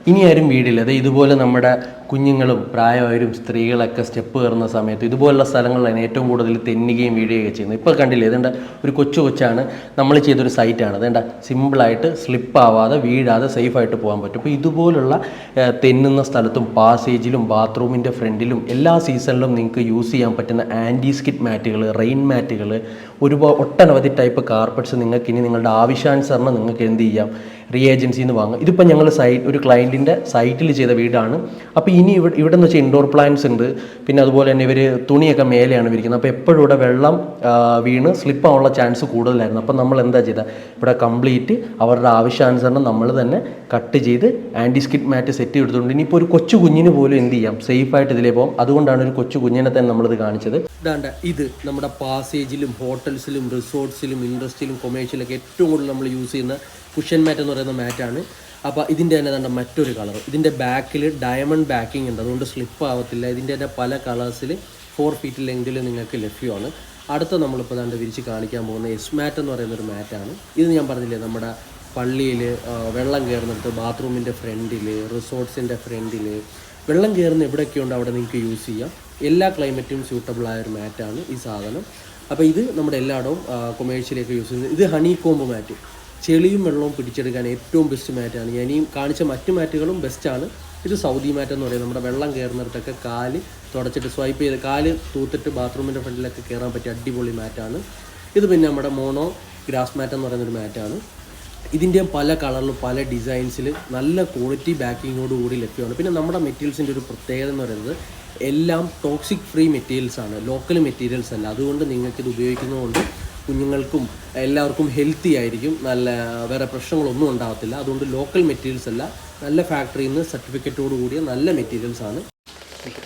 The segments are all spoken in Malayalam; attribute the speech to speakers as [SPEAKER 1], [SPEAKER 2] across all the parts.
[SPEAKER 1] ഇനി ആരും വീടില്ല. അത് ഇതുപോലെ നമ്മുടെ കുഞ്ഞുങ്ങളും പ്രായമായവരും സ്ത്രീകളൊക്കെ സ്റ്റെപ്പ് കയറുന്ന സമയത്ത് ഇതുപോലുള്ള സ്ഥലങ്ങളിലാണ് ഏറ്റവും കൂടുതൽ തെന്നുകയും വീഴുകയൊക്കെ ചെയ്യുന്നത്. ഇപ്പോൾ കണ്ടില്ലേ, ഇതേണ്ട ഒരു കൊച്ചാണ് നമ്മൾ ചെയ്തൊരു സൈറ്റാണ്. അതേണ്ട സിമ്പിളായിട്ട് സ്ലിപ്പ് ആവാതെ വീഴാതെ സേഫായിട്ട് പോകാൻ പറ്റും. അപ്പോൾ ഇതുപോലുള്ള തെന്നുന്ന സ്ഥലത്തും പാസേജിലും ബാത്റൂമിൻ്റെ ഫ്രണ്ടിലും എല്ലാ സീസണിലും നിങ്ങൾക്ക് യൂസ് ചെയ്യാൻ പറ്റുന്ന ആൻറ്റി സ്കിഡ് മാറ്റുകൾ, റെയിൻ മാറ്റുകൾ, ഒട്ടനവധി ടൈപ്പ് കാർപ്പറ്റ്സ് നിങ്ങൾക്ക് ഇനി നിങ്ങളുടെ ആവശ്യാനുസരണം നിങ്ങൾക്ക് എന്ത് ചെയ്യാം, ഏജൻസിയിൽ നിന്ന് വാങ്ങാം. ഇതിപ്പോൾ ഞങ്ങൾ ഒരു ക്ലയൻറ്റിൻ്റെ സൈറ്റിൽ ചെയ്ത വീടാണ്. അപ്പോൾ ഇനി ഇവിടെ എന്ന് വെച്ചാൽ ഇൻഡോർ പ്ലാന്റ്സ് ഉണ്ട്. പിന്നെ അതുപോലെ തന്നെ ഇവർ തുണിയൊക്കെ മേലെയാണ് വിരിക്കുന്നത്. അപ്പോൾ എപ്പോഴും ഇവിടെ വെള്ളം വീണ് സ്ലിപ്പ് ആവാനുള്ള ചാൻസ് കൂടുതലായിരുന്നു. അപ്പോൾ നമ്മൾ എന്താ ചെയ്തത്, ഇവിടെ കംപ്ലീറ്റ് അവരുടെ ആവശ്യാനുസരണം നമ്മൾ തന്നെ കട്ട് ചെയ്ത് ആൻറ്റി സ്കിഡ് മാറ്റ് സെറ്റ് ചെയ്തിട്ടുണ്ട്. ഇനിയിപ്പോൾ ഒരു കൊച്ചു കുഞ്ഞിന് പോലും എന്ത് ചെയ്യാം, സേഫായിട്ട് ഇതിലേ പോകും. അതുകൊണ്ടാണ് ഒരു കൊച്ചു കുഞ്ഞിനെ തന്നെ നമ്മളിത് കാണിച്ചത്. ഇതാണ്ട ഇത് നമ്മുടെ പാസേജിലും ഹോട്ടൽസിലും റിസോർട്ട്സിലും ഇൻഡസ്ട്രിയിലും കൊമേഴ്ഷ്യലൊക്കെ ഏറ്റവും കൂടുതൽ നമ്മൾ യൂസ് ചെയ്യുന്ന കുഷൻ മാറ്റ് എന്ന് പറയുന്ന മാറ്റാണ്. അപ്പോൾ ഇതിൻ്റെ തന്നെ നല്ല മറ്റൊരു കളർ, ഇതിൻ്റെ ബാക്കിൽ ഡയമണ്ട് ബാക്കിംഗ് ഉണ്ട്, അതുകൊണ്ട് സ്ലിപ്പ് ആവത്തില്ല. ഇതിൻ്റെ തന്നെ പല കളേഴ്സിൽ 4 ഫീറ്റ് ലെങ്തിൽ നിങ്ങൾക്ക് ലഭ്യമാണ്. അടുത്ത നമ്മളിപ്പോൾ ദാണ്ട് വിരിച്ച് കാണിക്കാൻ പോകുന്ന എസ് മാറ്റ് എന്ന് പറയുന്നൊരു മാറ്റാണ്. ഇത് ഞാൻ പറഞ്ഞില്ലേ, നമ്മുടെ പള്ളിയിൽ വെള്ളം കയറുന്നിടത്ത്, ബാത്റൂമിൻ്റെ ഫ്രണ്ടിൽ, റിസോർട്ട്സിൻ്റെ ഫ്രണ്ടിൽ വെള്ളം കയറുന്ന എവിടെയൊക്കെയുണ്ട് അവിടെ നിങ്ങൾക്ക് യൂസ് ചെയ്യാം. എല്ലാ ക്ലൈമറ്റും സ്യൂട്ടബിളായൊരു മാറ്റാണ് ഈ സാധനം. അപ്പോൾ ഇത് നമ്മുടെ എല്ലായിടവും കൊമേഴ്ഷ്യലൊക്കെ യൂസ് ചെയ്യുന്നത്. ഇത് ഹണി കോംബ് മാറ്റ്, ചെളിയും വെള്ളവും പിടിച്ചെടുക്കാൻ ഏറ്റവും ബെസ്റ്റ് മാറ്റാണ്. ഞാൻ ഈ കാണിച്ച മറ്റു മാറ്റുകളും ബെസ്റ്റാണ്. ഇത് സൗദി മാറ്റ് എന്ന് പറയുന്നത് നമ്മുടെ വെള്ളം കയറുന്നിടത്തൊക്കെ കാല് തുടച്ചിട്ട് സ്വൈപ്പ് ചെയ്ത് കാല് തൂത്തിട്ട് ബാത്റൂമിൻ്റെ ഫ്രണ്ടിലൊക്കെ കയറാൻ പറ്റിയ അടിപൊളി മാറ്റാണ്. ഇത് പിന്നെ നമ്മുടെ മോണോ ഗ്രാസ് മാറ്റ് എന്ന് പറയുന്നൊരു മാറ്റാണ്. ഇതിൻ്റെ പല കളറിലും പല ഡിസൈൻസിൽ നല്ല ക്വാളിറ്റി ബാക്കിങ്ങോട് കൂടി ലഭ്യമാണ്. പിന്നെ നമ്മുടെ മെറ്റീരിയൽസിൻ്റെ ഒരു പ്രത്യേകത എന്ന് പറയുന്നത് എല്ലാം ടോക്സിക് ഫ്രീ മെറ്റീരിയൽസാണ്, ലോക്കൽ മെറ്റീരിയൽസ് അല്ല. അതുകൊണ്ട് നിങ്ങൾക്കിത് ഉപയോഗിക്കുന്നതുകൊണ്ട് കുഞ്ഞുങ്ങൾക്കും എല്ലാവർക്കും ഹെൽത്തി ആയിരിക്കും, നല്ല വേറെ പ്രശ്നങ്ങളൊന്നും ഉണ്ടാകത്തില്ല. അതുകൊണ്ട് ലോക്കൽ മെറ്റീരിയൽസ് അല്ല, നല്ല ഫാക്ടറിയിൽ നിന്ന് സർട്ടിഫിക്കറ്റോട് കൂടിയ നല്ല മെറ്റീരിയൽസ് ആണ്.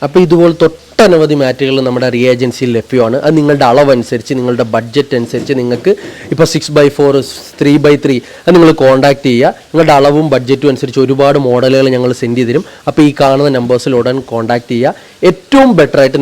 [SPEAKER 1] അപ്പോൾ ഇതുപോലെ ഒട്ടനവധി മാറ്റുകൾ നമ്മുടെ ഏജൻസിയിൽ ലഭ്യമാണ്. അത് നിങ്ങളുടെ അളവനുസരിച്ച്, നിങ്ങളുടെ ബഡ്ജറ്റ് അനുസരിച്ച് നിങ്ങൾക്ക് ഇപ്പോൾ 6x4, 3x3 അത് നിങ്ങൾ കോൺടാക്ട് ചെയ്യുക. നിങ്ങളുടെ അളവും ബഡ്ജറ്റും അനുസരിച്ച് ഒരുപാട് മോഡലുകൾ ഞങ്ങൾ സെൻഡ് ചെയ്ത് തരും. അപ്പോൾ ഈ കാണുന്ന നമ്പേഴ്സിൽ ഉടൻ കോൺടാക്ട് ചെയ്യുക. ഏറ്റവും ബെറ്ററായിട്ട്